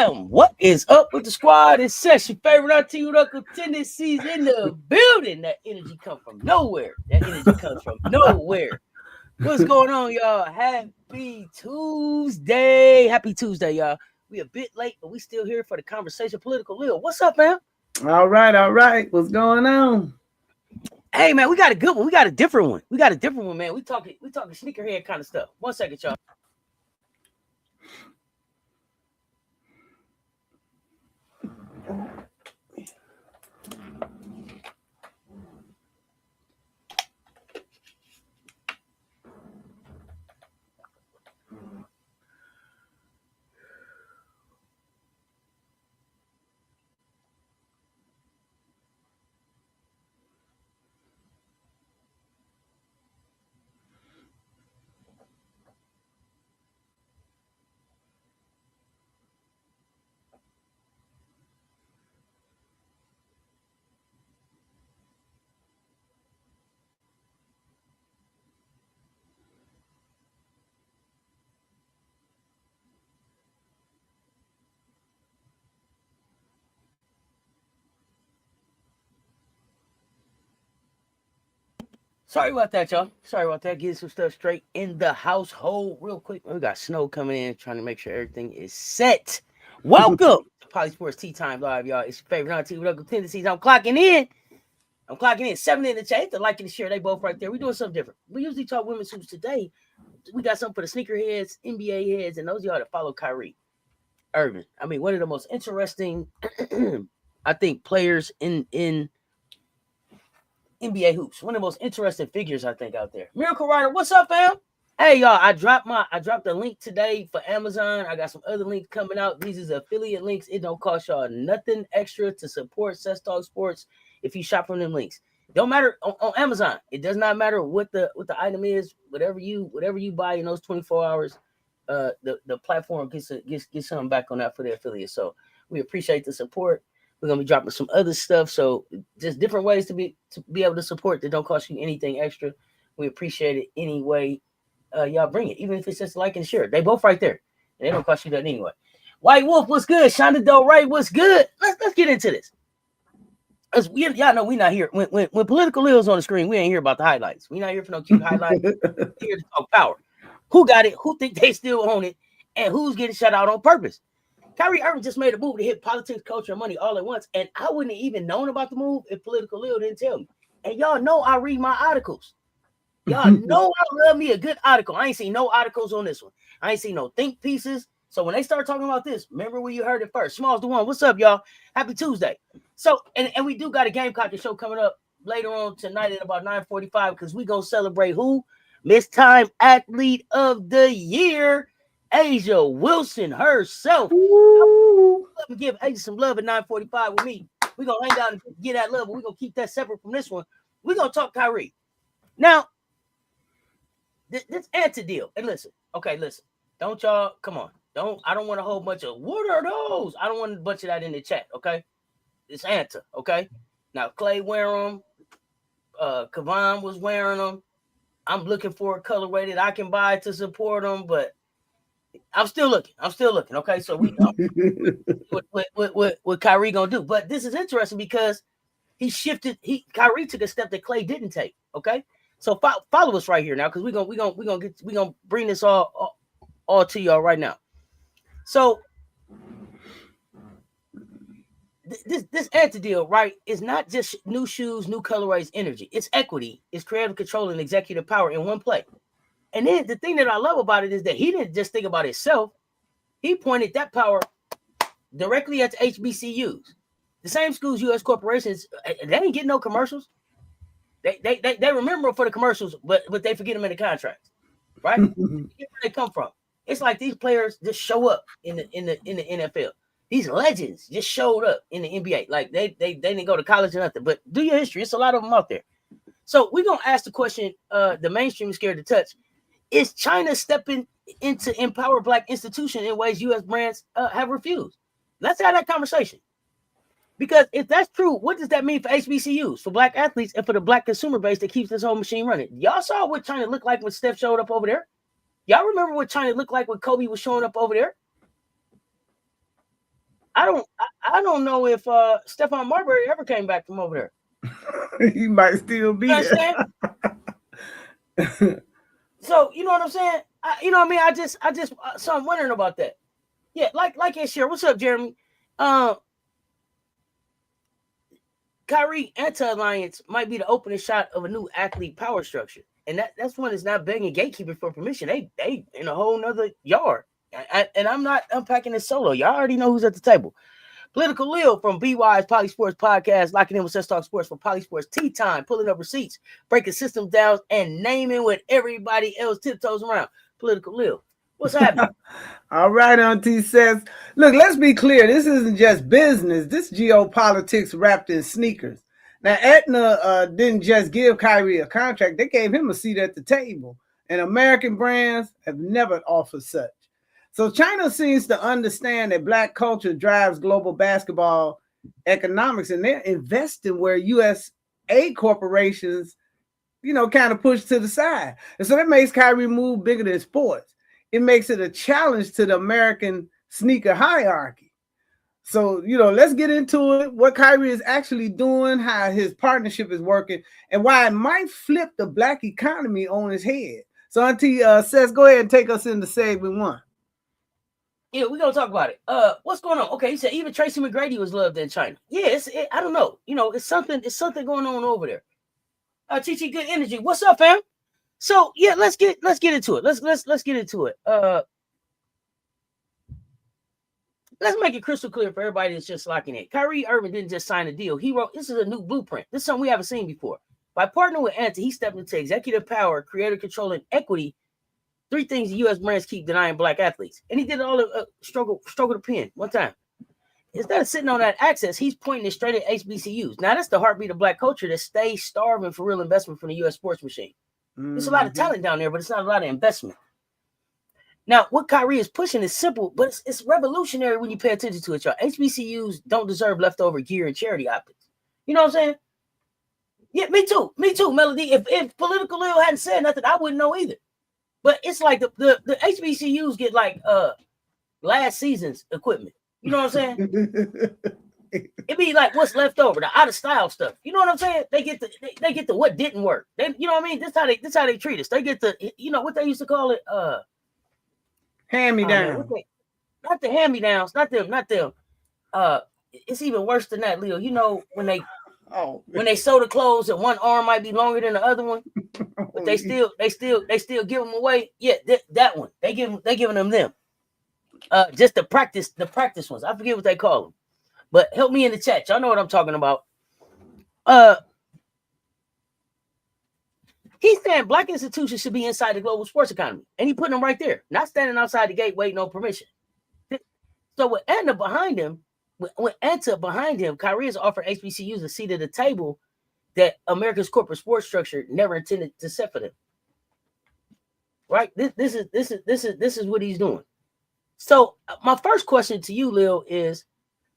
Bam! What is up with the squad? It's Cess, your favorite auntie with Uncle Tennessee's in the building. That energy comes from nowhere. What's going on, y'all? Happy Tuesday. Happy Tuesday, y'all. We a bit late, but we still here for the conversation. Political Lil. What's up, man? All right. What's going on? Hey, man, we got a good one. We got a different one, man. We talking sneakerhead kind of stuff. 1 second, y'all. Sorry about that, y'all. Getting some stuff straight in the household real quick. We got snow coming in, trying to make sure everything is set. Welcome to PoliSports Tea Time Live, y'all. It's your favorite auntie with Uncle Tennessee's. I'm clocking in. 7 in the chat. The like and the share, they both right there. We're doing something different. We usually talk women's hoops. Today, we got something for the sneaker heads, NBA heads, and those of y'all that follow Kyrie Irving. I mean, one of the most interesting, I think, players in NBA hoops. One of the most interesting figures, I think, out there. Miracle Rider, what's up, fam? Hey, y'all, I dropped a link today for Amazon. I got some other links coming out. These is affiliate links. It don't cost y'all nothing extra to support Cess Talk Sports if you shop from them links. Don't matter on Amazon. It does not matter what the item is. Whatever you buy in those 24 hours, the platform gets something back on that for the affiliate. So we appreciate the support. We're gonna be dropping some other stuff, so just different ways to be able to support that don't cost you anything extra. We appreciate it anyway. Y'all bring it, even if it's just like and share. They both right there, and they don't cost you that anyway. White Wolf, what's good? Shonda Del Rey, what's good? Let's get into this. Y'all know we not here when Political Lil's on the screen. We ain't here about the highlights. We not here for no cute highlights. We're here to talk power. Who got it? Who think they still own it? And who's getting shut out on purpose? Kyrie Irving just made a move to hit politics, culture, and money all at once, and I wouldn't have even known about the move if Political Lil didn't tell me. And y'all know I read my articles. Y'all know I love me a good article. I ain't seen no articles on this one. I ain't seen no think pieces. So when they start talking about this, remember where you heard it first. Smalls the one. What's up, y'all? Happy Tuesday. So, and we do got a Gamecock show coming up later on tonight at about 9:45 because we gonna celebrate who? Miss Time Athlete of the Year, Asia Wilson herself. Give Asia some love at 9:45 with me. We're going to hang down and get that love, but we're going to keep that separate from this one. We're going to talk Kyrie. Now, this ANTA deal. And listen. Don't y'all, come on. I don't want a whole bunch of, what are those? I don't want a bunch of that in the chat, okay? It's ANTA, okay? Now, Clay wearing them. Kavan was wearing them. I'm looking for a colorway that I can buy to support them, but I'm still looking. Okay, so we know what Kyrie gonna do. But this is interesting because Kyrie took a step that Clay didn't take. Okay, so follow us right here now because we're gonna bring this all to y'all right now. So this ANTA deal, right, is not just new shoes, new colorways, energy. It's equity, it's creative control, and executive power in one play. And then the thing that I love about it is that he didn't just think about himself. He pointed that power directly at the HBCUs. The same schools, U.S. corporations, they ain't getting no commercials. They remember for the commercials, but they forget them in the contracts, right? Where they come from. It's like these players just show up in the NFL. These legends just showed up in the NBA. Like they didn't go to college or nothing. But do your history. It's a lot of them out there. So we're gonna ask the question. The mainstream is scared to touch. Is China stepping in to empower Black institutions in ways U.S. brands have refused? Let's have that conversation. Because if that's true, what does that mean for HBCUs, for Black athletes, and for the Black consumer base that keeps this whole machine running? Y'all saw what China looked like when Steph showed up over there? Y'all remember what China looked like when Kobe was showing up over there? I don't know if Stephon Marbury ever came back from over there. He might still be there. So you know what I'm saying? You know what I mean? I just so I'm wondering about that. Yeah, like and share. What's up, Jeremy? Kyrie ANTA Alliance might be the opening shot of a new athlete power structure. And that's one that's not begging gatekeepers for permission. They in a whole nother yard. And I'm not unpacking this solo. Y'all already know who's at the table. Political Lil from BeWise PoliSports podcast, locking in with Cess Talk Sports for PoliSports Tea Time, pulling up receipts, breaking systems down, and naming what everybody else tiptoes around. Political Lil, what's happening? All right, Auntie Cess. Look, let's be clear. This isn't just business. This geopolitics wrapped in sneakers. Now, ANTA didn't just give Kyrie a contract. They gave him a seat at the table. And American brands have never offered such. So China seems to understand that Black culture drives global basketball economics, and they're investing where USA corporations, kind of push to the side. And so that makes Kyrie move bigger than sports. It makes it a challenge to the American sneaker hierarchy. So, let's get into it, what Kyrie is actually doing, how his partnership is working, and why it might flip the Black economy on his head. So, Auntie Cess, go ahead and take us into segment 1. Yeah, we're going to talk about it. What's going on? Okay, he said even Tracy McGrady was loved in China. Yeah, I don't know. It's something going on over there. Chichi, good energy. What's up, fam? So, yeah, let's get into it. Let's get into it. Let's make it crystal clear for everybody that's just locking in. Kyrie Irving didn't just sign a deal. He wrote, this is a new blueprint. This is something we haven't seen before. By partnering with ANTA, he stepped into executive power, creator control, and equity. 3 things the U.S. brands keep denying Black athletes. And he did it all stroke of the pen one time. Instead of sitting on that access, he's pointing it straight at HBCUs. Now, that's the heartbeat of Black culture that stays starving for real investment from the U.S. sports machine. There's a lot of talent down there, but it's not a lot of investment. Now, what Kyrie is pushing is simple, but it's revolutionary when you pay attention to it, y'all. HBCUs don't deserve leftover gear and charity optics. You know what I'm saying? Yeah, me too, Melody. If Political Lil hadn't said nothing, I wouldn't know either. But it's like the HBCUs get like last season's equipment. You know what I'm saying? It'd be like what's left over, the out of style stuff. You know what I'm saying? They get the what didn't work. You know what I mean? This how they treat us. They get the what they used to call it hand me down. Not the hand me downs, not them. It's even worse than that, Leo. When they sew the clothes and one arm might be longer than the other one, but they still give them away. Yeah, that one. They giving them. Just the practice ones. I forget what they call them. But help me in the chat. Y'all know what I'm talking about. He's saying Black institutions should be inside the global sports economy. And he putting them right there, not standing outside the gate waiting on permission. So with ANTA behind him, Kyrie is offering HBCUs a seat at the table that America's corporate sports structure never intended to set for them. Right? This is what he's doing. So my first question to you, Lil, is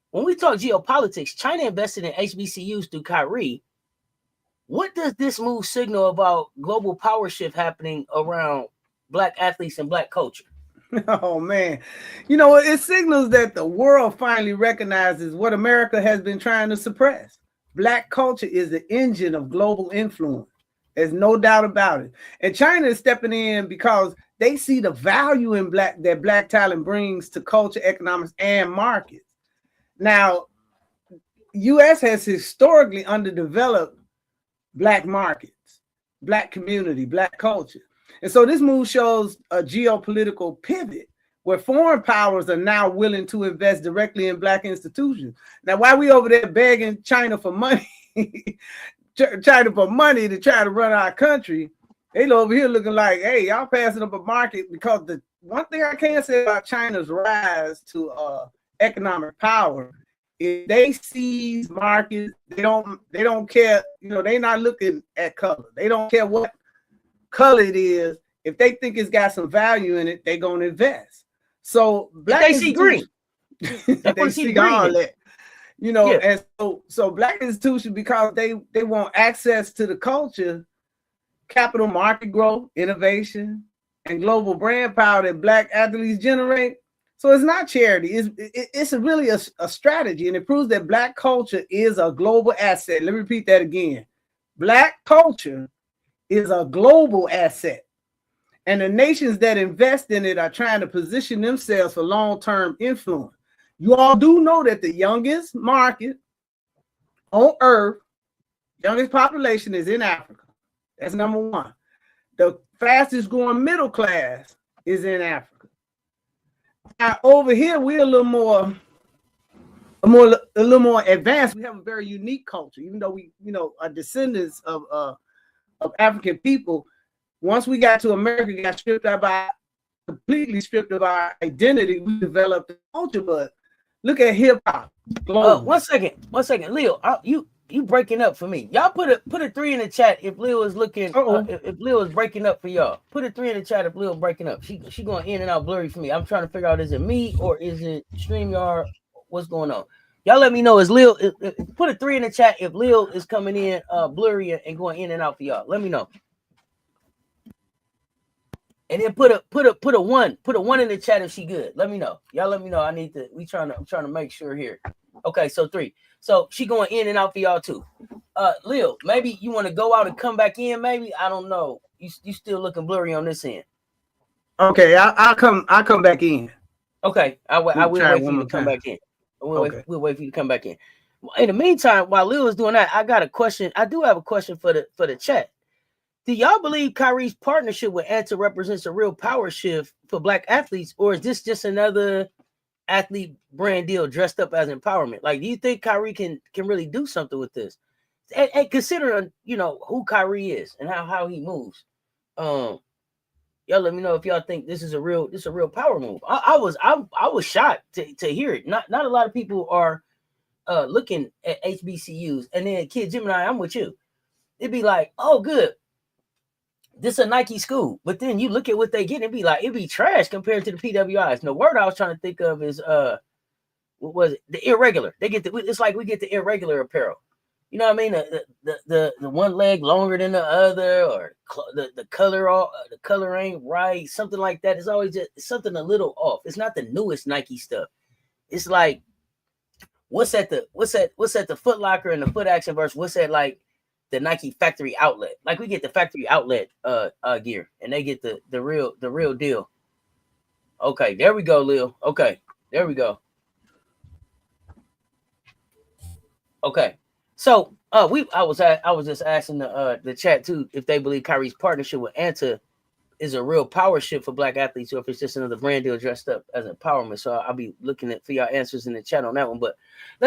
when we talk geopolitics, China invested in HBCUs through Kyrie. What does this move signal about global power shift happening around Black athletes and Black culture? Oh, man. It signals that the world finally recognizes what America has been trying to suppress. Black culture is the engine of global influence. There's no doubt about it. And China is stepping in because they see the value in that Black talent brings to culture, economics, and markets. Now, U.S. has historically underdeveloped Black markets, Black community, Black culture. And so this move shows a geopolitical pivot where foreign powers are now willing to invest directly in Black institutions. Now, while we over there begging China for money, to try to run our country, they over here looking like, hey, y'all passing up a market. Because the one thing I can say about China's rise to economic power, if they seize markets, they don't care. They're not looking at color. They don't care what color it is. If they think it's got some value in it, they're gonna invest. So Black see green. They see all that. Yeah. And so Black institutions, because they want access to the culture, capital market growth, innovation, and global brand power that Black athletes generate. So it's not charity. It's really a strategy, and it proves that Black culture is a global asset. Let me repeat that again. Black culture is a global asset, and the nations that invest in it are trying to position themselves for long-term influence. You all do know that the youngest market on earth, youngest population, is in Africa. That's number one. The fastest growing middle class is in Africa. Now, over here, we're a little more advanced. We have a very unique culture, even though we, are descendants of African people. Once we got to America, got completely stripped of our identity. We developed a culture, but look at hip hop. One second, Leo. You breaking up for me. Y'all put a 3 in the chat if Leo is looking. If Leo is breaking up for y'all, put a 3 in the chat if Leo breaking up. She going in and out blurry for me. I'm trying to figure out, is it me or is it StreamYard? What's going on? Y'all let me know. Is Leo? Put a 3 in the chat if Leo is coming in blurry and going in and out for y'all. Let me know. And then put a 1 in the chat if she good. Let me know. Y'all let me know. I'm trying to make sure here. Okay, so 3. So she going in and out for y'all too. Leo, maybe you want to go out and come back in. Maybe, I don't know. You still looking blurry on this end. Okay, I'll come back in. Okay, I will wait for you to come back in. We'll wait for you to come back in. In the meantime, while Leo is doing that, I got a question. I do have a question for the chat. Do y'all believe Kyrie's partnership with ANTA represents a real power shift for Black athletes, or is this just another athlete brand deal dressed up as empowerment? Like, do you think Kyrie can really do something with this? And considering, who Kyrie is and how he moves, y'all let me know if y'all think this is a real power move. I was shocked to hear it. Not a lot of people are looking at HBCUs, and then Kid Gemini, I'm with you. It'd be like, oh, good, this a Nike school, but then you look at what they get, it'd be trash compared to the PWIs. And the word I was trying to think of is what was it? The irregular. It's like we get the irregular apparel. You know what I mean? The one leg longer than the other, or the color ain't right, something like that. It's always just something a little off. It's not the newest Nike stuff. It's like what's at the Foot Locker and the Foot Action versus what's at like the Nike factory outlet. Like we get the factory outlet gear, and they get the real deal. Okay, there we go, Lil. Okay, there we go. Okay, so I was just asking the chat too if they believe Kyrie's partnership with ANTA is a real power shift for Black athletes, or if it's just another brand deal dressed up as empowerment. So I'll be looking for your answers in the chat on that one. But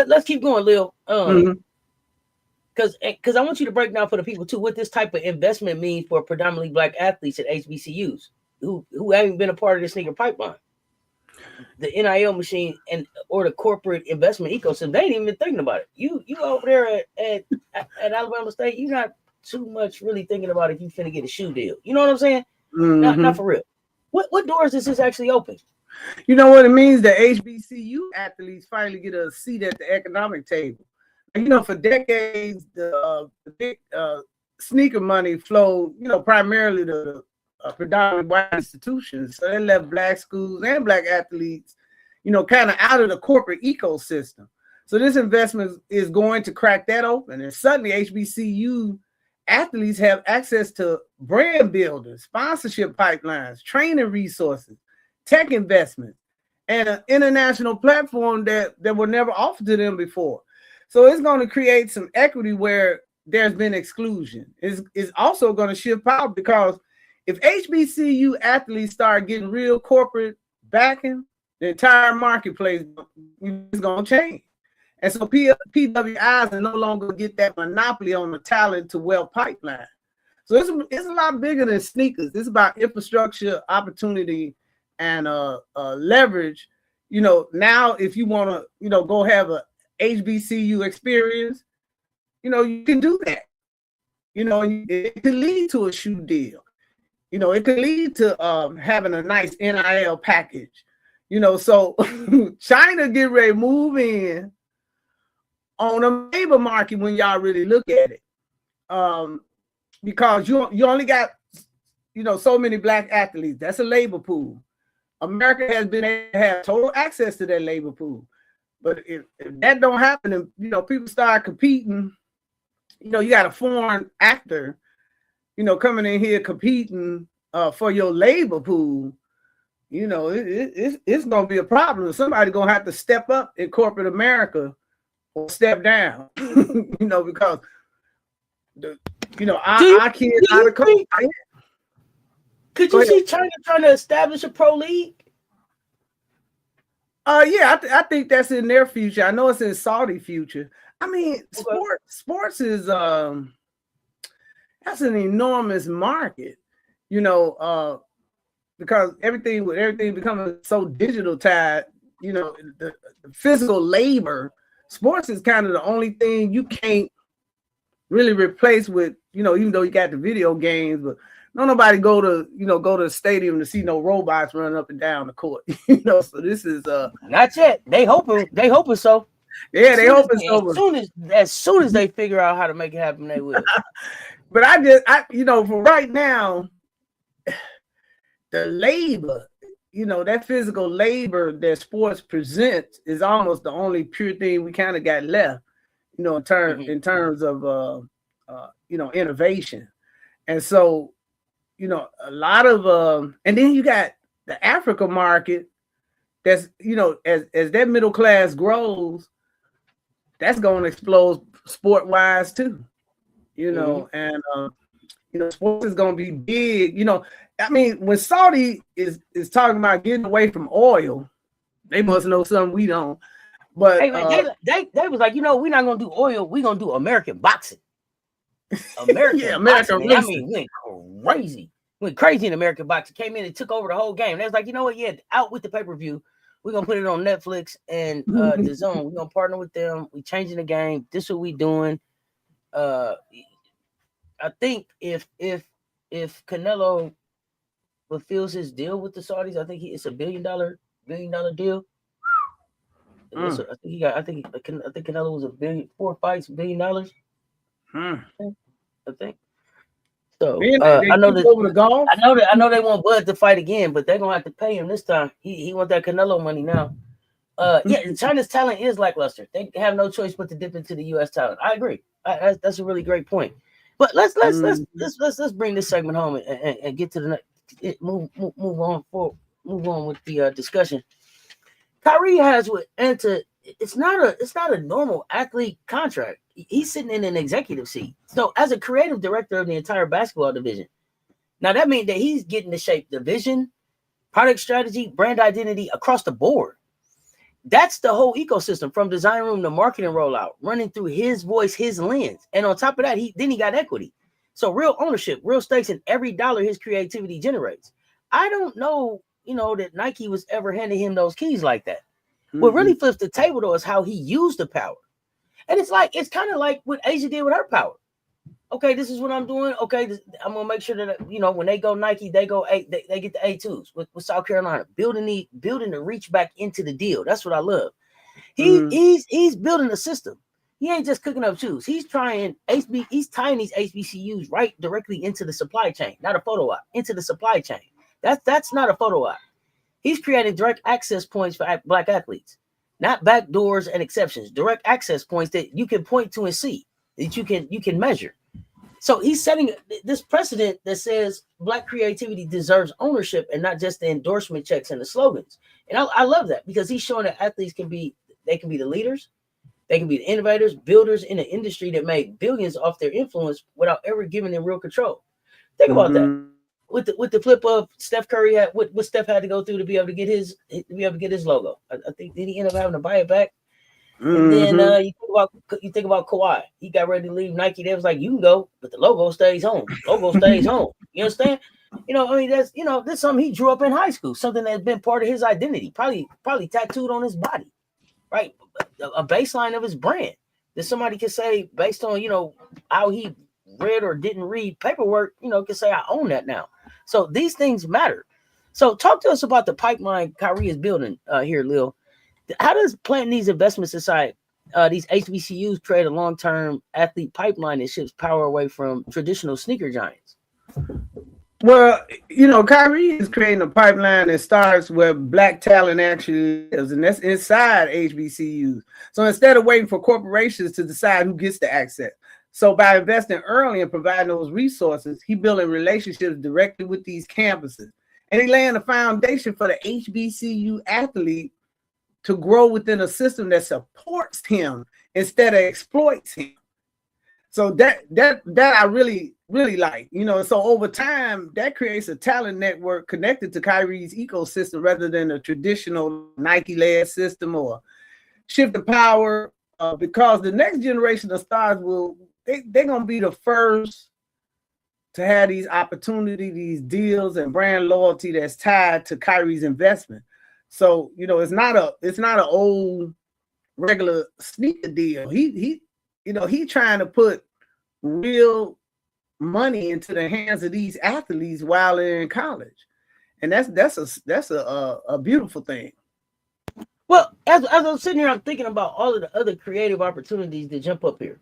let's keep going, Lil. Because I want you to break down for the people too what this type of investment means for predominantly Black athletes at HBCUs who haven't been a part of the sneaker pipeline, the NIL machine, or the corporate investment ecosystem. They ain't even been thinking about it. You over there at Alabama State, you're not too much really thinking about if you finna get a shoe deal. You know what I'm saying? Not for real. What doors does this actually open? You know what it means? The HBCU athletes finally get a seat at the economic table. For decades, the big sneaker money flowed, primarily to predominantly white institutions. So they left Black schools and Black athletes, kind of out of the corporate ecosystem. So this investment is going to crack that open. And suddenly HBCU athletes have access to brand builders, sponsorship pipelines, training resources, tech investments, and an international platform that were never offered to them before. So it's going to create some equity where there's been exclusion. It's also going to shift power, because if HBCU athletes start getting real corporate backing, the entire marketplace is going to change. And so PWIs are no longer get that monopoly on the talent to wealth pipeline. So it's a lot bigger than sneakers. It's about infrastructure, opportunity, and leverage. Now if you want to, go have a HBCU experience, you can do that. It could lead to a shoe deal. It could lead to having a nice NIL package. So China get ready to move in on a labor market when y'all really look at it, because you only got so many Black athletes. That's a labor pool. America has been able to have total access to that labor pool. But if that don't happen, and people start competing, you got a foreign actor, coming in here competing for your labor pool, it's gonna be a problem. Somebody's gonna have to step up in corporate America or step down, because our kids out of country. Could you see China trying to establish a pro league? Yeah, I think that's in their future. I know it's in Saudi future. I mean, sports is that's an enormous market, because everything becoming so digital tied, the physical labor, sports is kind of the only thing you can't really replace with, even though you got the video games, but nobody go to the stadium to see no robots running up and down the court. So this is not yet. They hoping so. Yeah, they hoping so. As soon as they figure out how to make it happen, they will. But I for right now, the labor, that physical labor that sports presents is almost the only pure thing we kind of got left, in terms of innovation. And so, a lot of and then you got the Africa market that's, as that middle class grows, that's going to explode sport wise too, and sports is going to be big. I mean, when Saudi is talking about getting away from oil, they must know something we don't. But hey, man, they was like, we're not going to do oil. We're going to do American boxing. American boxing. I mean, went crazy in American boxing. Came in and took over the whole game. They was like, out with the pay-per-view. We're gonna put it on Netflix and the Zone. We're gonna partner with them. We changing the game. This is what we doing. I think if Canelo fulfills his deal with the Saudis, I think it's a $1 billion deal. I think Canelo was 4 fights, $1 billion. I think. So I know they want Bud to fight again, but they're gonna have to pay him this time. He want that Canelo money now. China's talent is lackluster. They have no choice but to dip into the U.S. talent. I agree. That's a really great point. But let's bring this segment home and get to the next. Move on with the discussion. Kyrie has with ANTA. It's not a normal athlete contract. He's sitting in an executive seat. So as a creative director of the entire basketball division, now that means that he's getting to shape the vision, product strategy, brand identity across the board. That's the whole ecosystem from design room to marketing rollout, running through his voice, his lens. And on top of that, he got equity. So real ownership, real stakes in every dollar his creativity generates. I don't know, that Nike was ever handing him those keys like that. What really flips the table though is how he used the power. And it's kind of like what Asia did with her power. Okay, this is what I'm doing. Okay, I'm gonna make sure that when they go Nike, they go they get the A2s with South Carolina, building the reach back into the deal. That's what I love. He's building a system. He ain't just cooking up shoes. He's tying these HBCUs right directly into the supply chain, not a photo op, into the supply chain. That's not a photo op. He's creating direct access points for Black athletes. Not back doors and exceptions, direct access points that you can point to and see, that you can measure. So he's setting this precedent that says Black creativity deserves ownership and not just the endorsement checks and the slogans. And I love that because he's showing that athletes can be the leaders, they can be the innovators, builders in an industry that made billions off their influence without ever giving them real control. Think about that. With the flip of Steph Curry had what Steph had to go through to be able to get his logo. I think did he end up having to buy it back? And then you think about Kawhi. He got ready to leave Nike. They was like, you can go, but the logo stays home. Logo stays home. You understand? That's something he drew up in high school, something that's been part of his identity, probably tattooed on his body, right? A baseline of his brand that somebody could say based on how he read or didn't read paperwork, can say I own that now. So these things matter. So talk to us about the pipeline Kyrie is building here, Lil. How does planting these investments aside, these HBCUs create a long-term athlete pipeline that shifts power away from traditional sneaker giants? Well, Kyrie is creating a pipeline that starts where Black talent actually lives, and that's inside HBCUs. So instead of waiting for corporations to decide who gets the access, so by investing early and providing those resources, he building relationships directly with these campuses, and he laying the foundation for the HBCU athlete to grow within a system that supports him instead of exploits him. So that I really like, so over time that creates a talent network connected to Kyrie's ecosystem rather than a traditional Nike-led system or shift the power, because the next generation of stars they're gonna be the first to have these opportunities, these deals, and brand loyalty that's tied to Kyrie's investment. So it's not an old regular sneaker deal. He trying to put real money into the hands of these athletes while they're in college, and that's a beautiful thing. Well, as I'm sitting here, I'm thinking about all of the other creative opportunities that jump up here,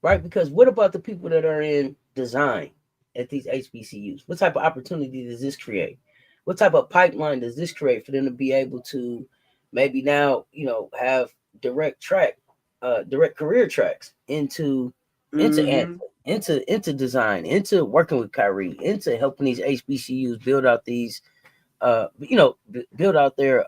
right? Because what about the people that are in design at these HBCUs? What type of opportunity does this create? What type of pipeline does this create for them to be able to maybe now, have direct career tracks into ANTA, into design, into working with Kyrie, into helping these HBCUs build out these, build out their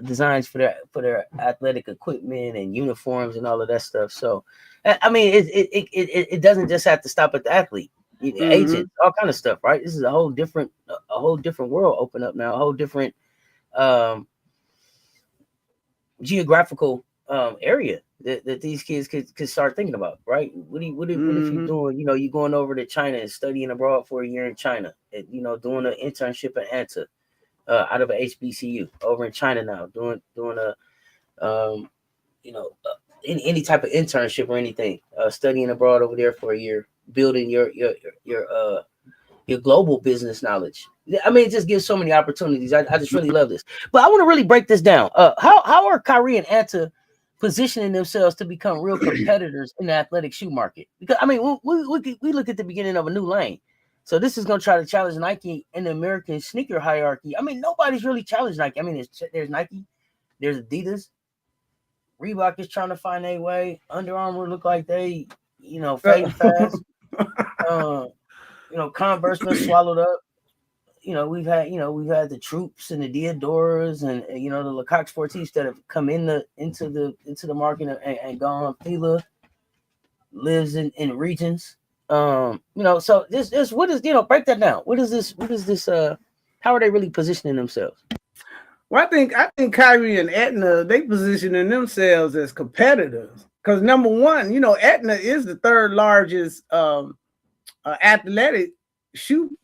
designs for their athletic equipment and uniforms and all of that stuff. So, I mean, it doesn't just have to stop at the athlete, agents, all kind of stuff, right? This is a whole different world open up now, a whole different geographical area that these kids could start thinking about, right? What if you're doing, you're going over to China and studying abroad for a year in China, and, doing an internship at ANTA out of a HBCU over in China now, doing a any type of internship or anything, studying abroad over there for a year, building your global business knowledge. I mean, it just gives so many opportunities. I just really love this. But I want to really break this down. How are Kyrie and ANTA positioning themselves to become real competitors in the athletic shoe market? Because, I mean, we look at the beginning of a new lane. So this is going to try to challenge Nike in the American sneaker hierarchy. I mean, nobody's really challenged Nike. I mean, there's Nike, there's Adidas. Reebok is trying to find a way. Under Armour look like they, fade fast. Converse been swallowed up. We've had the Troops and the Diodoras and the Lecoq Sportifs that have come into the market and gone. Fila lives in regions. So this what is, break that down. What is this? How are they really positioning themselves? Well, I think Kyrie and ANTA, they positioning themselves as competitors because number one, ANTA is the third largest athletic shoe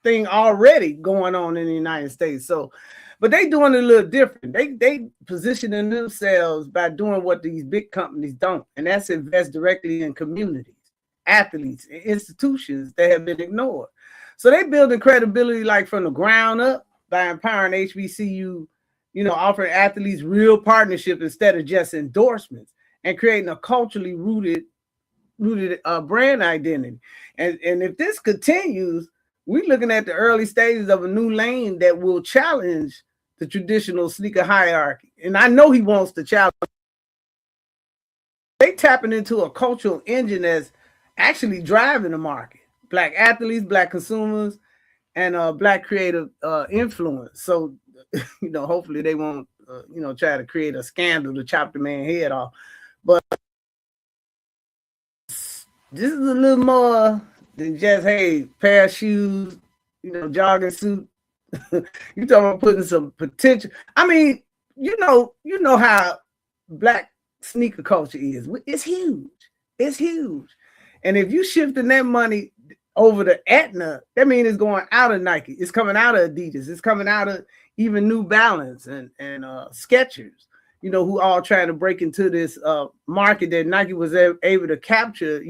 thing already going on in the United States. So, but they doing it a little different. They positioning themselves by doing what these big companies don't, and that's invest directly in communities, athletes, and institutions that have been ignored. So they building credibility like from the ground up by empowering HBCU, offering athletes real partnership instead of just endorsements, and creating a culturally rooted brand identity. And if this continues, we're looking at the early stages of a new lane that will challenge the traditional sneaker hierarchy. And I know he wants to challenge. They tapping into a cultural engine that's actually driving the market. Black athletes, Black consumers, and Black creative influence. So, hopefully they won't, try to create a scandal to chop the man's head off. But this is a little more than just, hey, pair of shoes, jogging suit. You talking about putting some potential. I mean, you know how Black sneaker culture is. It's huge. It's huge. And if you shifting that money over to ANTA, that means it's going out of Nike. It's coming out of Adidas. It's coming out of even New Balance and Skechers, who all trying to break into this market that Nike was able to capture,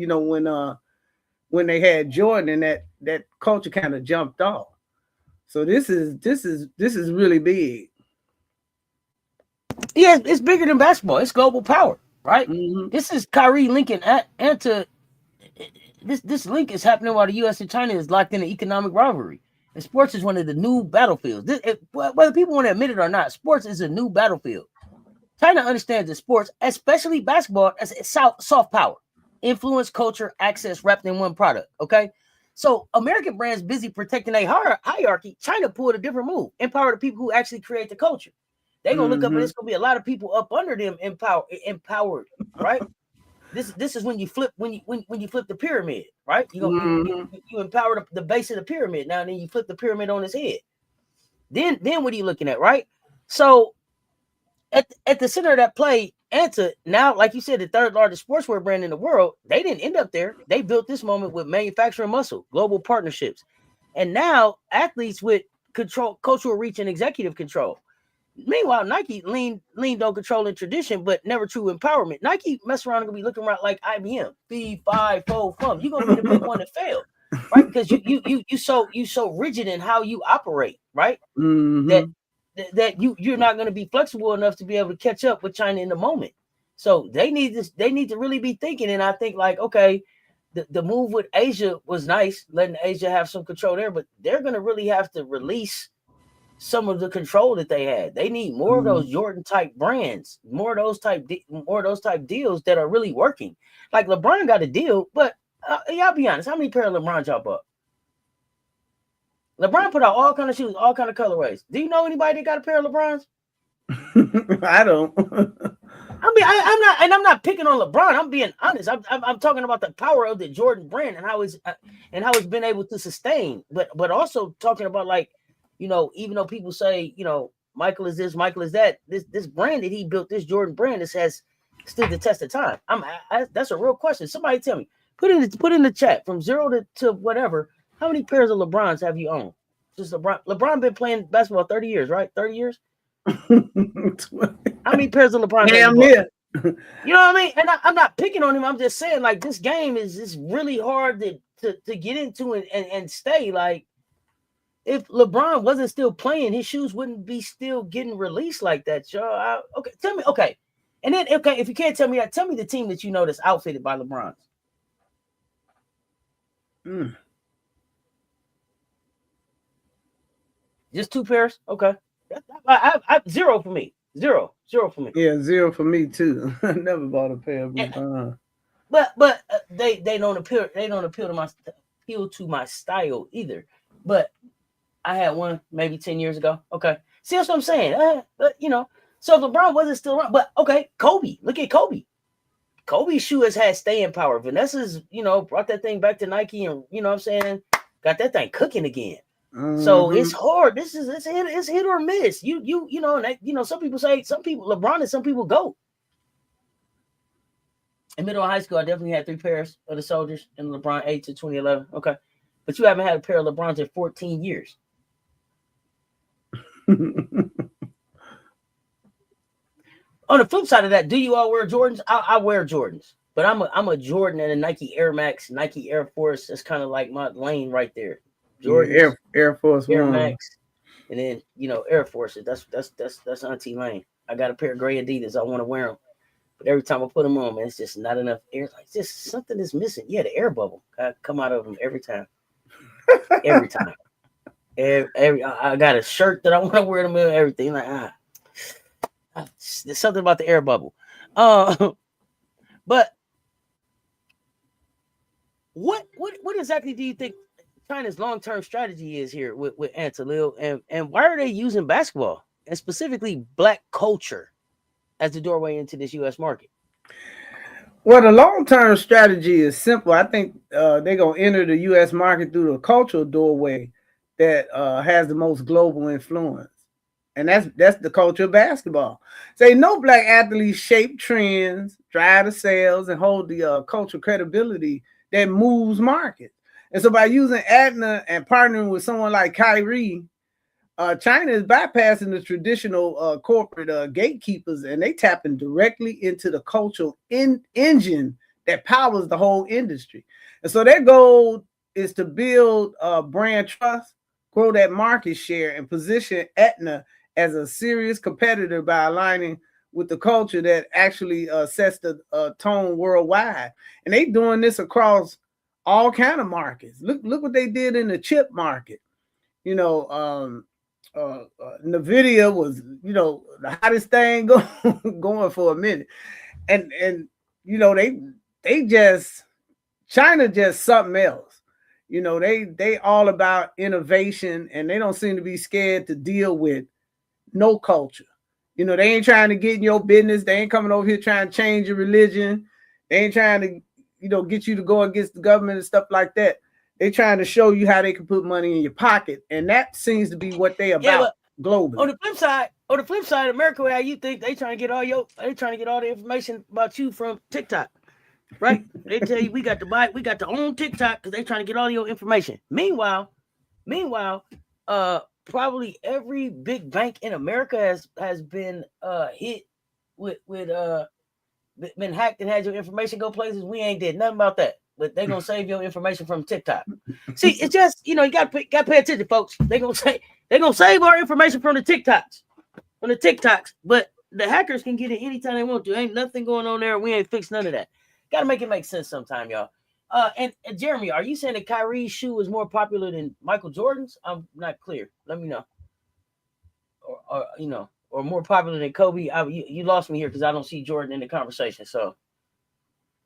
when they had Jordan, and that culture kind of jumped off. So this is really big. Yeah, it's bigger than basketball. It's global power, right? Mm-hmm. This is Kyrie linking ANTA this link is happening while the U.S. and China is locked in an economic rivalry. And sports is one of the new battlefields. Whether people want to admit it or not, sports is a new battlefield. China understands that sports, especially basketball, as soft power, influence, culture, access, wrapped in one product. Okay, so American brands busy protecting a hierarchy. China pulled a different move, empower the people who actually create the culture. They're gonna look up, and it's gonna be a lot of people up under them empowered, right? This is when you flip when you flip the pyramid, right? You empower the base of the pyramid now, and then you flip the pyramid on its head. Then what are you looking at, right? So at the center of that play, ANTA, now, like you said, the third largest sportswear brand in the world, they didn't end up there. They built this moment with manufacturing muscle, global partnerships, and now athletes with control, cultural reach, and executive control. Meanwhile, Nike leaned on control and tradition, but never true empowerment. Nike mess around and gonna be looking around like IBM, B5 You're gonna be the big one that failed, right? Because you so rigid in how you operate, right? That you're not gonna be flexible enough to be able to catch up with China in the moment. So they need to really be thinking. And I think, like, okay, the move with Asia was nice, letting Asia have some control there, but they're gonna really have to release some of the control that they had. They need more of those Jordan type brands, more of those type deals that are really working. Like LeBron got a deal, but y'all be honest, how many pair of LeBron y'all bought? LeBron put out all kind of shoes, all kind of colorways. Do you know anybody that got a pair of LeBrons? I don't. I'm not picking on LeBron. I'm being honest. I'm talking about the power of the Jordan brand and how it's been able to sustain. But also talking about, like, you know, even though people say, you know, Michael is this, Michael is that, this brand that he built, this Jordan brand, this has stood the test of time. That's a real question. Somebody tell me. Put in the chat from 0 to whatever. How many pairs of LeBrons have you owned? Just LeBron. LeBron been playing basketball 30 years, right? 30 years. How many pairs of LeBron? Damn near. You know what I mean? And I'm not picking on him. I'm just saying, like, this game is really hard to get into and stay. Like, if LeBron wasn't still playing, his shoes wouldn't be still getting released like that, y'all. Okay, tell me. Okay, and then if you can't tell me that, tell me the team that you know that's outfitted by LeBron. Just 2 pairs. Okay, I 0 for me. Zero for me. Yeah, 0 for me too. I never bought a pair of LeBron. But they don't appeal. They don't appeal to my style either. But I had one maybe 10 years ago. Okay. See, that's what I'm saying. But, you know, so if LeBron wasn't still around, but okay, Kobe. Look at Kobe. Kobe's shoe has had staying power. Vanessa's, you know, brought that thing back to Nike, and, you know what I'm saying, got that thing cooking again. So it's hard. It's hit or miss. You know, and you know, some people LeBron and some people go. In middle of high school, I definitely had 3 pairs of the Soldiers and LeBron 8 to 2011. Okay. But you haven't had a pair of LeBrons in 14 years. On the flip side of that, do you all wear Jordans? I wear Jordans, but I'm a Jordan and a Nike Air Max, Nike Air Force. That's kind of like my lane right there. Jordan, Air Force Air 1. Max, and then, you know, Air Forces. That's Auntie lane. I got a pair of gray Adidas. I want to wear them, but every time I put them on, man, it's just not enough air. Like, just something is missing. Yeah, the air bubble. I come out of them every time. Every time. I got a shirt that I want to wear them in, everything. Like, there's something about the air bubble. But what exactly do you think China's long-term strategy is here with ANTA, Lil, and why are they using basketball and specifically Black culture as the doorway into this U.S. market? Well, the long-term strategy is simple. I think they're going to enter the U.S. market through the cultural doorway that has the most global influence. And that's the culture of basketball. Say, no Black athletes shape trends, drive the sales, and hold the cultural credibility that moves markets. And so by using ANTA and partnering with someone like Kyrie, China is bypassing the traditional corporate gatekeepers, and they tapping directly into the cultural engine that powers the whole industry. And so their goal is to build brand trust, grow that market share, and position ANTA as a serious competitor by aligning with the culture that actually sets the tone worldwide. And they doing this across all kind of markets. Look what they did in the chip market. You know, Nvidia was, you know, the hottest thing going for a minute, and you know, they just, China just something else. You know, they all about innovation, and they don't seem to be scared to deal with no culture. You know, they ain't trying to get in your business. They ain't coming over here trying to change your religion. They ain't trying to, you know, get you to go against the government and stuff like that. They trying to show you how they can put money in your pocket, and that seems to be what they about globally. On the flip side, America, how you think they trying to get all the information about you from TikTok, right? They tell you we got to own TikTok because they trying to get all your information. Meanwhile, probably every big bank in America has been hit with been hacked and had your information go places. We ain't did nothing about that, but they gonna save your information from TikTok. See, it's just, you know, you got to pay attention, folks. They gonna save our information from the TikToks, but the hackers can get it anytime they want to. Ain't nothing going on there. We ain't fixed none of that. Got to make it make sense sometime, y'all. And Jeremy, are you saying that Kyrie's shoe is more popular than Michael Jordan's? I'm not clear. Let me know. Or you know, or more popular than Kobe? You lost me here because I don't see Jordan in the conversation. So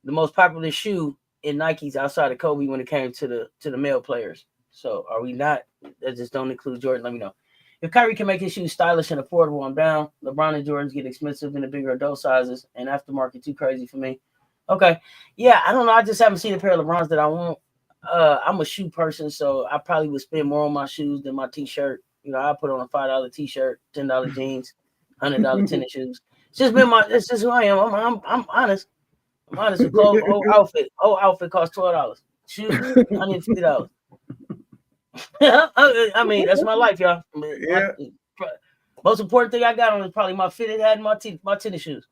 the most popular shoe in Nikes outside of Kobe when it came to the male players. So are we not? That just don't include Jordan. Let me know. If Kyrie can make his shoes stylish and affordable, I'm down. LeBron and Jordans get expensive in the bigger adult sizes, and aftermarket too crazy for me. Okay. Yeah, I don't know. I just haven't seen a pair of LeBrons that I want. I'm a shoe person, so I probably would spend more on my shoes than my t-shirt. You know, I put on a $5 t-shirt, $10 jeans, $100 tennis shoes. It's just who I am. I'm honest. I'm honest. A clothes, whole outfit costs $12. Shoes, $150. I mean, that's my life, y'all. Yeah. Most important thing I got on is probably my fitted hat and my tennis shoes.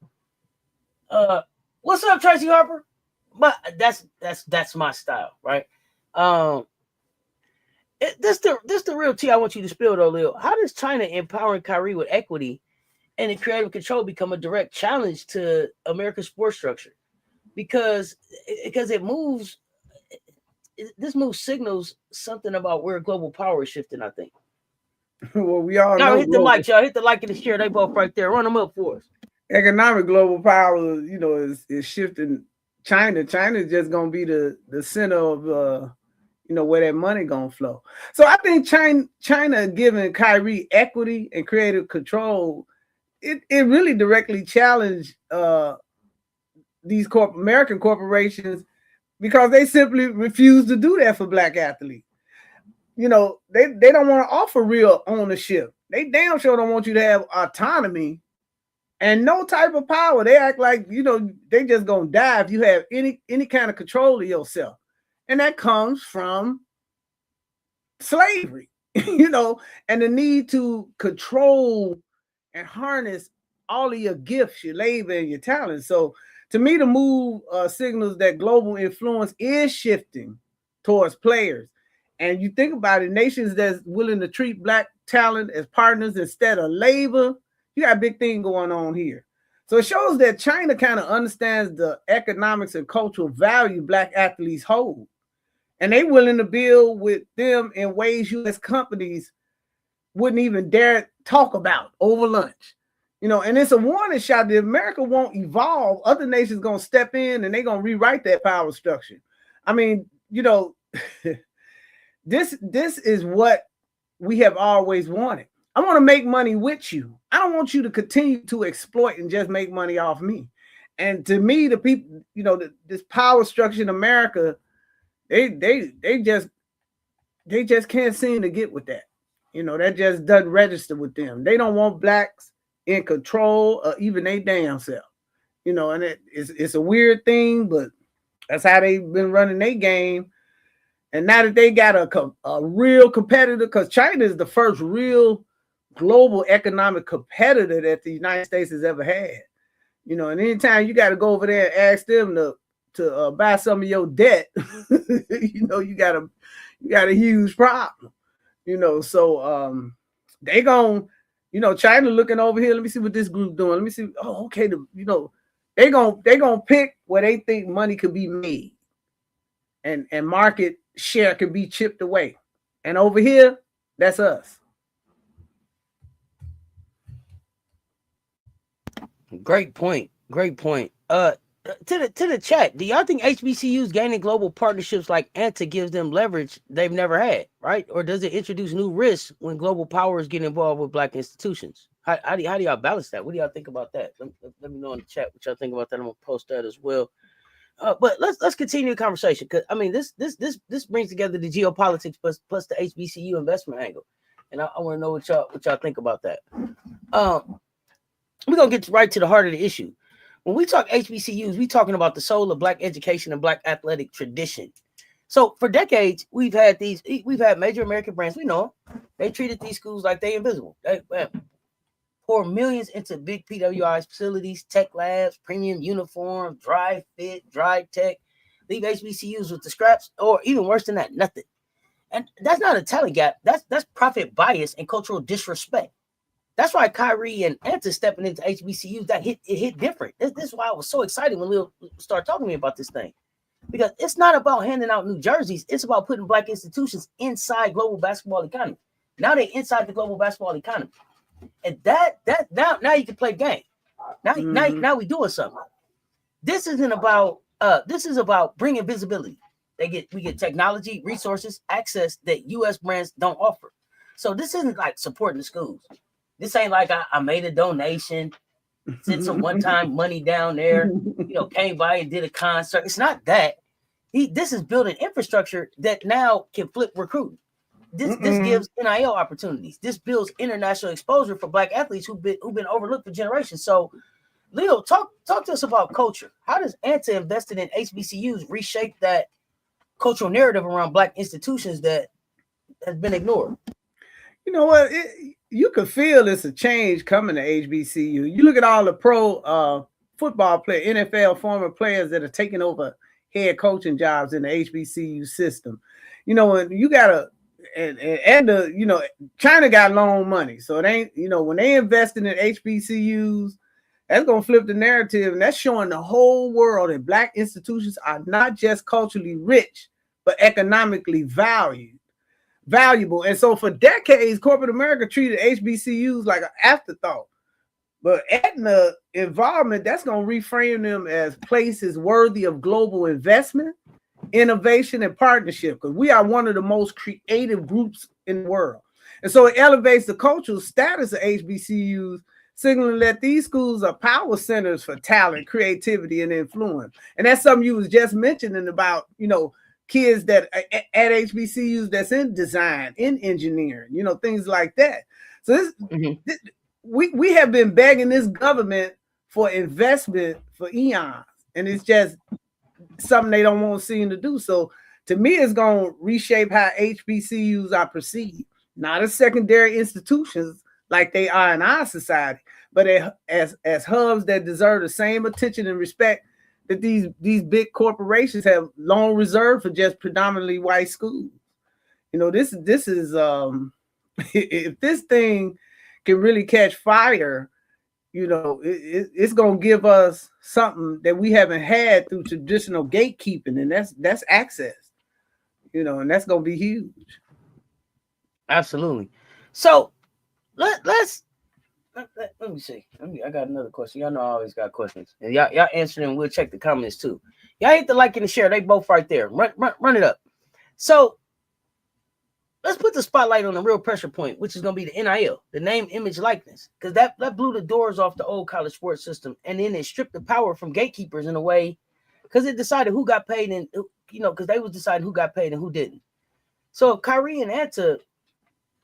What's up, Tracy Harper? But that's my style, right? This the real tea I want you to spill though, Lil. How does China empowering Kyrie with equity and the creative control become a direct challenge to America's sports structure? Because it moves. This move signals something about where global power is shifting, I think. Well, we all know. Hit the like, y'all. Hit the like and the share. They both right there. Run them up for us. Economic global power, you know, is shifting. China is just gonna be the center of you know, where that money gonna flow. So I think China giving Kyrie equity and creative control, it really directly challenged these American corporations, because they simply refuse to do that for black athletes. You know, they don't want to offer real ownership. They damn sure don't want you to have autonomy and no type of power. They act like, you know, they just gonna die if you have any kind of control of yourself. And that comes from slavery, you know, and the need to control and harness all of your gifts, your labor, and your talent. So to me, the move signals that global influence is shifting towards players. And you think about it, nations that's willing to treat black talent as partners instead of labor, you got a big thing going on here. So it shows that China kind of understands the economics and cultural value black athletes hold. And they willing to build with them in ways U.S. companies wouldn't even dare talk about over lunch. You know, and it's a warning shot that America won't evolve. Other nations going to step in and they're going to rewrite that power structure. I mean, you know, this is what we have always wanted. I want to make money with you. I don't want you to continue to exploit and just make money off me. And to me, the people, you know, this power structure in America, they just can't seem to get with that. You know, that just doesn't register with them. They don't want blacks in control of even they damn self. You know, and it's a weird thing, but that's how they've been running their game. And now that they got a real competitor, because China is the first real global economic competitor that the United States has ever had. You know, and anytime you got to go over there and ask them to buy some of your debt, you know, you got a huge problem. You know, so they gon', you know, China looking over here. Let me see what this group doing. Let me see. Oh, okay. You know, they gonna pick where they think money could be made. and market share can be chipped away. And over here, that's us. Great point. Great point. To the chat, do y'all think HBCUs gaining global partnerships like ANTA gives them leverage they've never had, right? Or does it introduce new risks when global powers get involved with Black institutions? How do y'all balance that? What do y'all think about that? Let me know in the chat what y'all think about that. I'm gonna post that as well. But let's continue the conversation, because I mean this brings together the geopolitics plus the HBCU investment angle, and I want to know what y'all think about that. We're gonna get right to the heart of the issue. When we talk HBCUs, we talking about the soul of Black education and Black athletic tradition. So for decades, we've had major American brands. We know them. They treated these schools like they invisible. They pour millions into big PWI facilities, tech labs, premium uniforms, dry fit, dry tech. Leave HBCUs with the scraps, or even worse than that, nothing. And that's not a talent gap. That's profit bias and cultural disrespect. That's why Kyrie and ANTA stepping into HBCUs, it hit different. This is why I was so excited when Lil started talking to me about this thing. Because it's not about handing out new jerseys. It's about putting Black institutions inside global basketball economy. Now they're inside the global basketball economy. And that now you can play game. Now we doing something. This is about bringing visibility. We get technology, resources, access that U.S. brands don't offer. So this isn't like supporting the schools. This ain't like I made a donation, sent some one-time money down there, came by and did a concert. It's not that. This is building infrastructure that now can flip recruiting. This gives NIL opportunities. This builds international exposure for Black athletes who've been overlooked for generations. So, Leo, talk to us about culture. How does ANTA invested in HBCUs reshape that cultural narrative around Black institutions that has been ignored? You know what? You can feel it's a change coming to HBCU. You look at all the pro football players, NFL former players that are taking over head coaching jobs in the HBCU system. And you gotta China got loan money, so it ain't when they investing in HBCUs, that's gonna flip the narrative, and that's showing the whole world that Black institutions are not just culturally rich, but economically valuable. And so for decades, corporate America treated HBCUs like an afterthought. But ANTA involvement, that's going to reframe them as places worthy of global investment, innovation, and partnership, because we are one of the most creative groups in the world. And so it elevates the cultural status of HBCUs, signaling that these schools are power centers for talent, creativity, and influence. And that's something you was just mentioning about, kids that at HBCUs that's in design, in engineering, things like that. So we have been begging this government for investment for eons, and it's just something they don't want to seem to do. So to me, it's going to reshape how HBCUs are perceived, not as secondary institutions like they are in our society, but as hubs that deserve the same attention and respect that these big corporations have long reserved for just predominantly white schools. This is if this thing can really catch fire, it's gonna give us something that we haven't had through traditional gatekeeping, and that's access. And that's gonna be huge. Absolutely. So let's let me see. I got another question. Y'all know I always got questions, and y'all answer them. We'll check the comments too. Y'all hit the like and the share. They both right there. Run it up. So let's put the spotlight on the real pressure point, which is going to be the NIL, the name, image, likeness, because that blew the doors off the old college sports system, and then it stripped the power from gatekeepers in a way, because it decided who got paid, and because they was deciding who got paid and who didn't. So if Kyrie and ANTA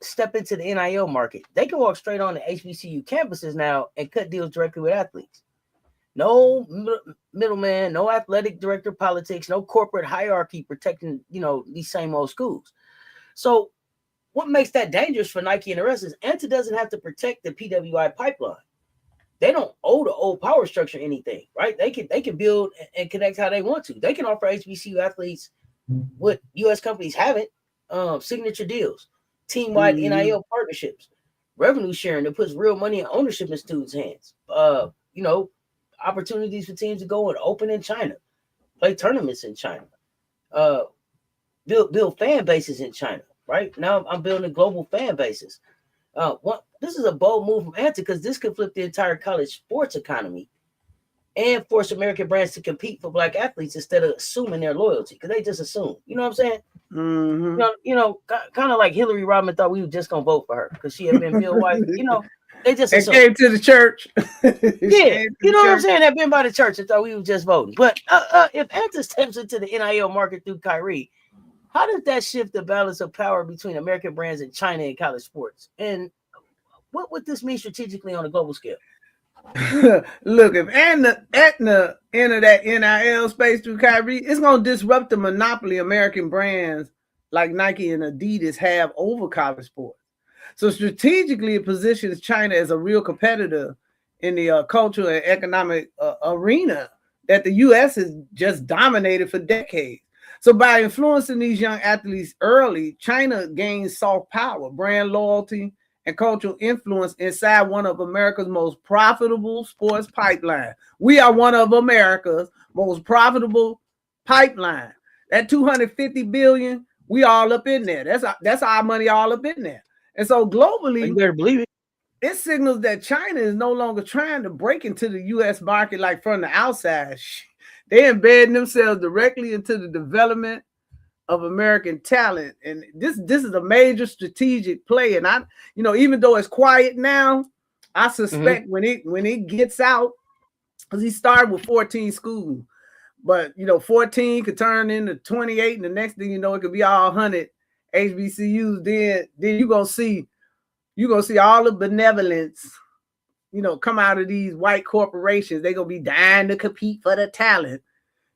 step into the NIL market, they can walk straight on the HBCU campuses now and cut deals directly with athletes. No middleman, no athletic director politics, no corporate hierarchy protecting, these same old schools. So what makes that dangerous for Nike and the rest is ANTA doesn't have to protect the PWI pipeline. They don't owe the old power structure anything, right? They can build and connect how they want to. They can offer HBCU athletes what U.S. companies haven't, signature deals, team-wide NIL partnerships, revenue sharing that puts real money and ownership in students' hands. Opportunities for teams to go and open in China, play tournaments in China. build fan bases in China. Right now, I'm building global fan bases. This is a bold move from ANTA because this could flip the entire college sports economy and force American brands to compete for Black athletes instead of assuming their loyalty, because they just assume. You know what I'm saying? Mm-hmm. Kind of like Hillary Rodham thought we were just gonna vote for her because she had been BeWise. They just assumed. Came to the church. Yeah, you know what I'm saying? They've been by the church and thought we were just voting. But if ANTA steps into the NIL market through Kyrie, how does that shift the balance of power between American brands and China and college sports? And what would this mean strategically on a global scale? Look, if ANTA enter that NIL space through Kyrie, it's going to disrupt the monopoly American brands like Nike and Adidas have over college sports. So strategically, it positions China as a real competitor in the cultural and economic arena that the U.S. has just dominated for decades. So by influencing these young athletes early, China gains soft power, brand loyalty, and cultural influence inside one of America's most profitable sports pipelines. We are one of America's most profitable pipeline. That $250 billion, we all up in there. That's our money all up in there. And so globally, you better believe it. It signals that China is no longer trying to break into the U.S. market like from the outside. They're embedding themselves directly into the development of American talent, and this is a major strategic play. And I, even though it's quiet now, I suspect when it gets out, because he started with 14 schools, but 14 could turn into 28, and the next thing you know, it could be all 100 HBCUs. Then you're gonna see all the benevolence, come out of these white corporations. They're gonna be dying to compete for the talent,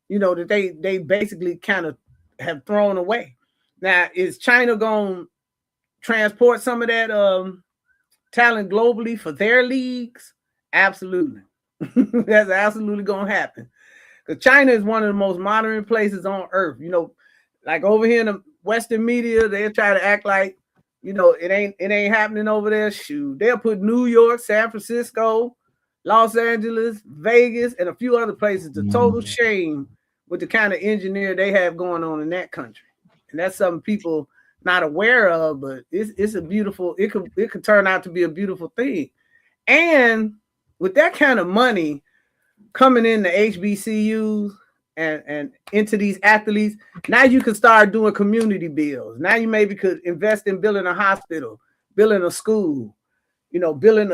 that they basically kind of have thrown away. Now, is China going to transport some of that talent globally for their leagues? Absolutely. That's absolutely going to happen. Because China is one of the most modern places on earth. Like over here in the Western media, they try to act like, it ain't happening over there. Shoot, they'll put New York, San Francisco, Los Angeles, Vegas, and a few other places to total shame with the kind of engineer they have going on in that country. And that's something people not aware of, but it's a beautiful, it could turn out to be a beautiful thing. And with that kind of money coming in the HBCUs and into these athletes, now you can start doing community builds. Now you maybe could invest in building a hospital, building a school, building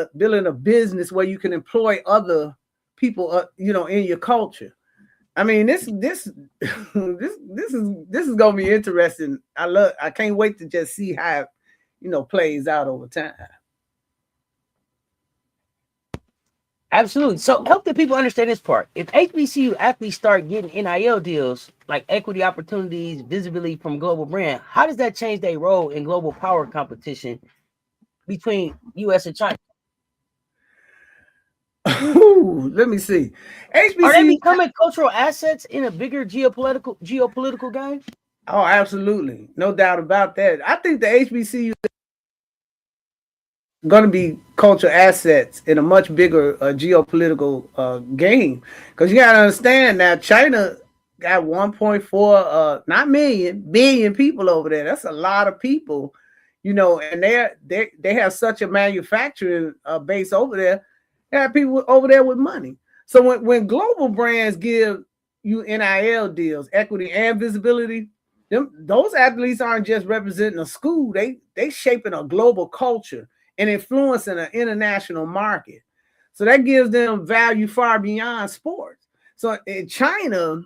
a business where you can employ other people, in your culture. I mean, this is gonna be interesting. I can't wait to just see how it plays out over time. Absolutely. So help the people understand this part. If HBCU athletes start getting NIL deals like equity opportunities, visibility from global brand, how does that change their role in global power competition between US and China? Ooh, let me see. HBCU, are they becoming cultural assets in a bigger geopolitical game? Oh, absolutely. No doubt about that. I think the HBCU going to be cultural assets in a much bigger geopolitical game. Because you got to understand now, China got 1.4 not billion people over there. That's a lot of people, and they have such a manufacturing base over there. They have people over there with money. So when global brands give you NIL deals, equity and visibility, those athletes aren't just representing a school. They shaping a global culture and influencing an international market. So that gives them value far beyond sports. So in China,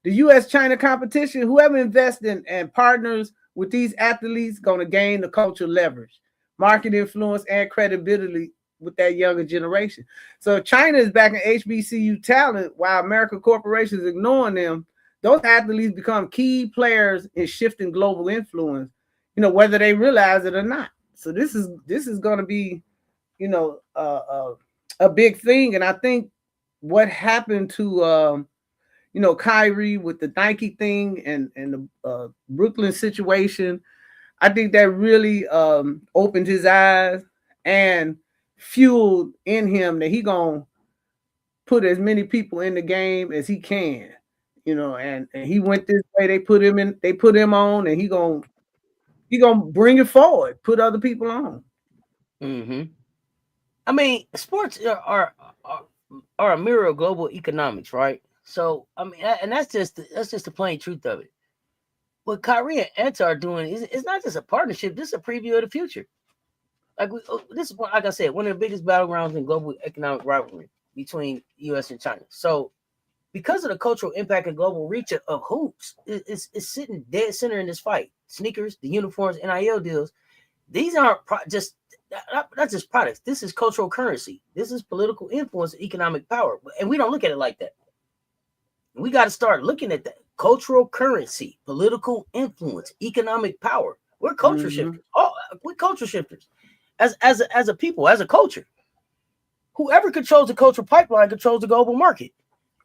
the U.S.-China competition, whoever invests in and partners with these athletes going to gain the cultural leverage, market influence, and credibility with that younger generation. So if China is backing HBCU talent while American corporations ignoring them, those athletes become key players in shifting global influence, whether they realize it or not. So this is going to be, a big thing. And I think what happened to, Kyrie with the Nike thing and the Brooklyn situation, I think that really opened his eyes and fueled in him that he gonna put as many people in the game as he can, you know, and he went this way. They put him on, and he gonna bring it forward, put other people on. Mm-hmm. I mean, sports are a mirror of global economics, right? So I mean, and that's just the plain truth of it. What Kyrie and Anta are doing is it's not just a partnership. This is a preview of the future. This is like I said, one of the biggest battlegrounds in global economic rivalry between U.S. and China. So, because of the cultural impact and global reach of hoops, it's sitting dead center in this fight. Sneakers, the uniforms, NIL deals. These aren't not just products. This is cultural currency. This is political influence and economic power. And we don't look at it like that. We got to start looking at that. Cultural currency, political influence, economic power. We're culture shifters. Oh, we're culture shifters. As a people, as a culture. Whoever controls the cultural pipeline controls the global market.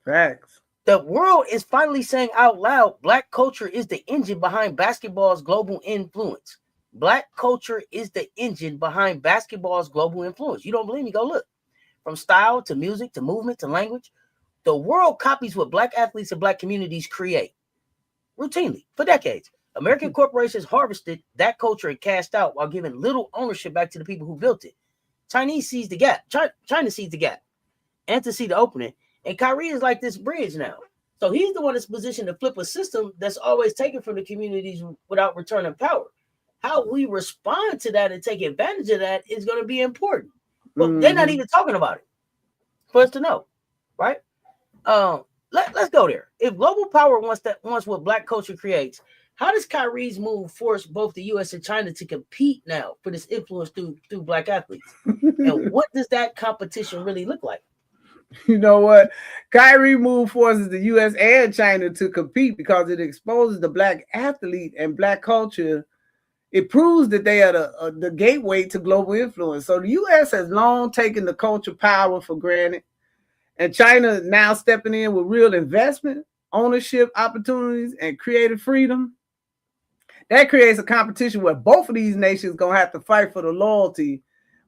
Facts. The world is finally saying out loud, Black culture is the engine behind basketball's global influence. Black culture is the engine behind basketball's global influence. You don't believe me? Go look. From style to music to movement to language, the world copies what Black athletes and Black communities create routinely for decades. American corporations harvested that culture and cashed out while giving little ownership back to the people who built it. Chinese sees the gap. China sees the gap. ANTA see the opening. And Kyrie is like this bridge now. So he's the one that's positioned to flip a system that's always taken from the communities without returning power. How we respond to that and take advantage of that is going to be important. But they're not even talking about it for us to know, right? Let's go there. If global power wants what Black culture creates, how does Kyrie's move force both the U.S. and China to compete now for this influence through Black athletes? And what does that competition really look like? You know what? Kyrie move forces the U.S. and China to compete because it exposes the Black athlete and Black culture. It proves that they are the gateway to global influence. So the U.S. has long taken the culture power for granted, and China now stepping in with real investment, ownership opportunities, and creative freedom. That creates a competition where both of these nations gonna have to fight for the loyalty,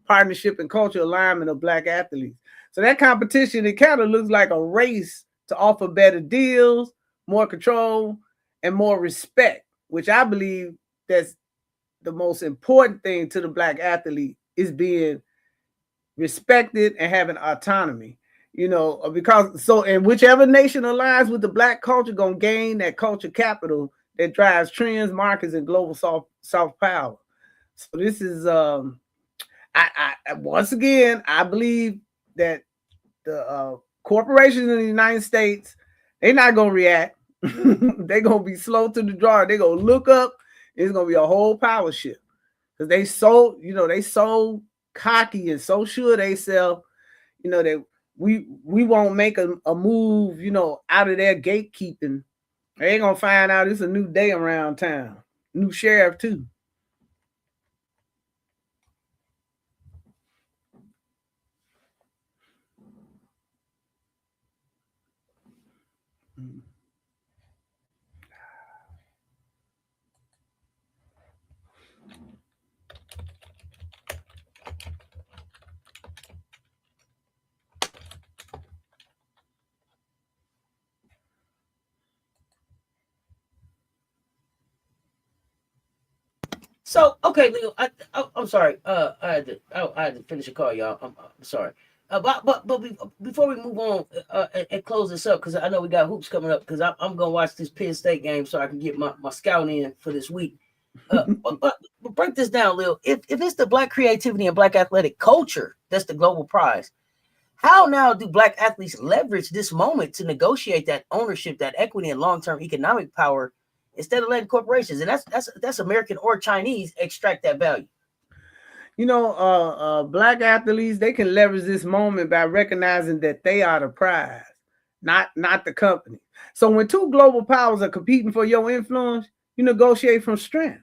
partnership, and cultural alignment of Black athletes. So that competition, it kind of looks like a race to offer better deals, more control, and more respect, which I believe that's the most important thing to the Black athlete is being respected and having autonomy. You know, because and whichever nation aligns with the Black culture gonna gain that culture capital that drives trends, markets, and global soft power. So this is I once again I believe that the corporations in the United States, they're not gonna react. They're gonna be slow to the draw. They're gonna look up. It's gonna be a whole power shift because they so cocky and so sure they self. You know that we won't make a move. You know, out of their gatekeeping. They ain't gonna find out it's a new day around town. New sheriff too. So okay, Leo, I'm sorry. I had to finish a call, y'all. I'm sorry. But before we move on and close this up, because I know we got hoops coming up, because I'm gonna watch this Penn State game so I can get my scout in for this week. But break this down, Leo. If it's the Black creativity and Black athletic culture that's the global prize, how now do Black athletes leverage this moment to negotiate that ownership, that equity, and long-term economic power instead of letting corporations, and that's American or Chinese, extract that value? You know, Black athletes, they can leverage this moment by recognizing that they are the prize, not the company. So when two global powers are competing for your influence, you negotiate from strength.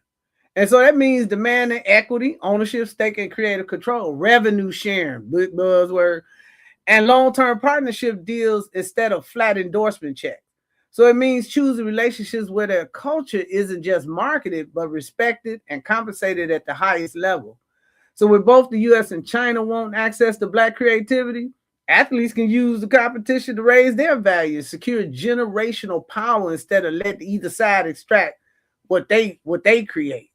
And so that means demanding equity, ownership, stake, and creative control, revenue sharing, big buzzword, and long-term partnership deals instead of flat endorsement checks. So it means choosing relationships where their culture isn't just marketed, but respected and compensated at the highest level. So with both the U.S. and China wanting access to Black creativity, Athletes can use the competition to raise their values, secure generational power instead of let either side extract what they create.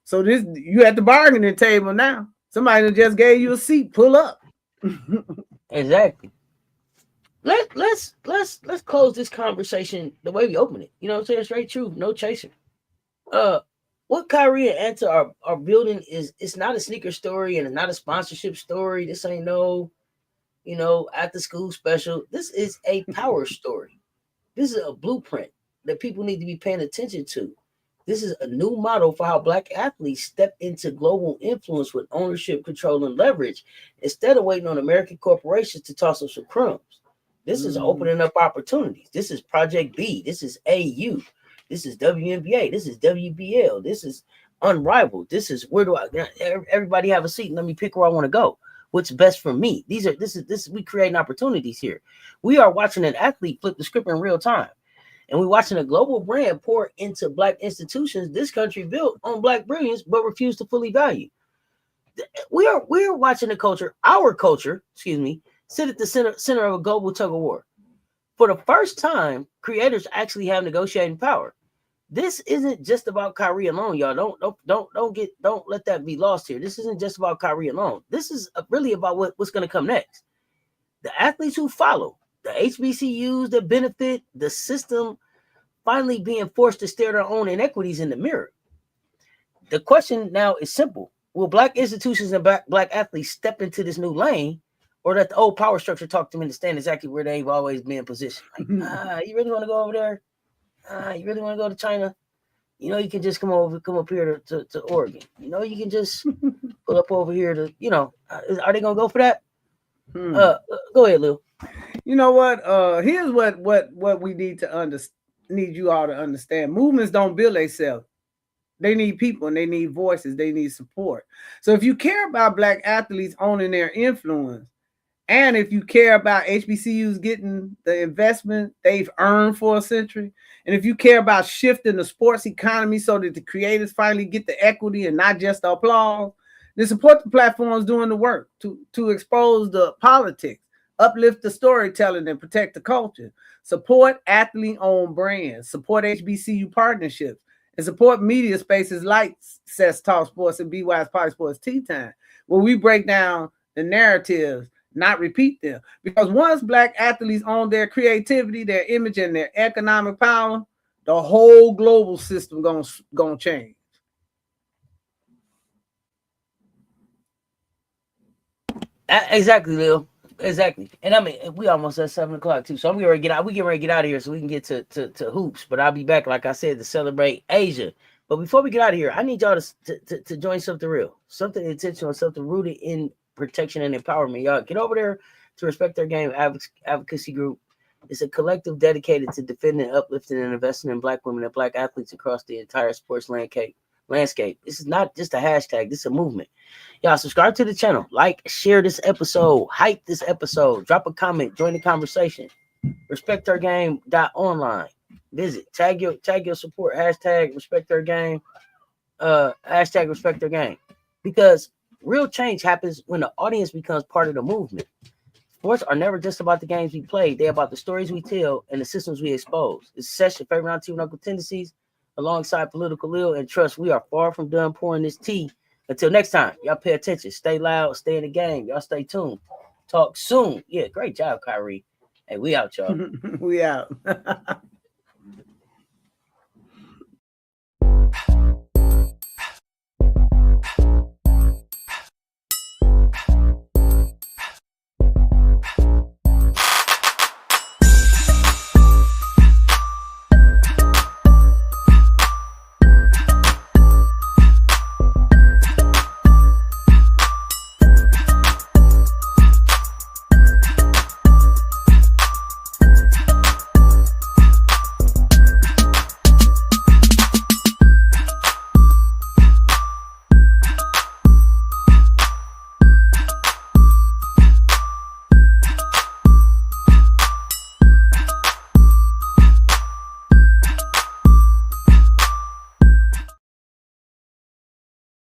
So this, you at the bargaining table now. Somebody just gave you a seat. Pull up. Exactly. Let's close this conversation the way we open it. You know what I'm saying? Straight truth, no chaser. What Kyrie and Anta are building is, it's not a sneaker story and it's not a sponsorship story. This ain't no, after school special. This is a power story. This is a blueprint that people need to be paying attention to. This is a new model for how Black athletes step into global influence with ownership, control, and leverage instead of waiting on American corporations to toss us some crumbs. This is opening up opportunities. This is Project B. This is AU. This is WNBA. This is WBL. This is unrivaled. This is everybody have a seat and let me pick where I want to go. What's best for me? This is we creating opportunities here. We are watching an athlete flip the script in real time. And we're watching a global brand pour into Black institutions this country built on Black brilliance, but refused to fully value. We're watching our culture, sit at the center of a global tug of war. For the first time, creators actually have negotiating power. This isn't just about Kyrie alone, y'all. Don't let that be lost here. This isn't just about Kyrie alone. This is really about what's going to come next. The athletes who follow, the HBCUs that benefit, the system finally being forced to stare their own inequities in the mirror. The question now is simple. Will Black institutions and Black athletes step into this new lane, or let the old power structure talk them into stand exactly where they've always been positioned? Like, you really want to go over there? You really want to go to China? You can just come up here to Oregon. You can just pull up over here to, are they going to go for that? Go ahead, Lil. You know what? Here's what we need you all to understand. Movements don't build themselves. They need people and they need voices. They need support. So if you care about Black athletes owning their influence, and if you care about HBCUs getting the investment they've earned for a century, and if you care about shifting the sports economy so that the creators finally get the equity and not just the applause, then support the platforms doing the work to expose the politics, uplift the storytelling, and protect the culture. Support athlete-owned brands, support HBCU partnerships, and support media spaces like Cess Talk Sports and BeWise PoliSports Tea Time, where we break down the narratives, not repeat them. Because once Black athletes own their creativity, their image, and their economic power, the whole global system gonna change. Exactly, Lil. Exactly. And I mean, we almost at 7:00 too. So I'm getting ready to get out. We get ready to get out of here so we can get to hoops. But I'll be back, like I said, to celebrate Asia. But before we get out of here, I need y'all to join something real, something intentional, something rooted in protection and empowerment. Y'all get over there to Respect Their Game Advocacy Group. It's a collective dedicated to defending, uplifting, and investing in Black women and Black athletes across the entire sports landscape. This is not just a hashtag. This is a movement. Y'all subscribe to the channel, like, share this episode, hype this episode, drop a comment, join the conversation. RespectHerGame.online. Visit, tag your support, hashtag RespectHerGame, hashtag RespectHerGame. Because real change happens when the audience becomes part of the movement. Sports are never just about the games we play. They're about the stories we tell and the systems we expose. It's Cess, your favorite auntie with uncle tendencies, alongside Political Lil, and trust, we are far from done pouring this tea. Until next time, y'all pay attention. Stay loud, stay in the game. Y'all stay tuned. Talk soon. Yeah, great job, Kyrie. Hey, we out, y'all. We out.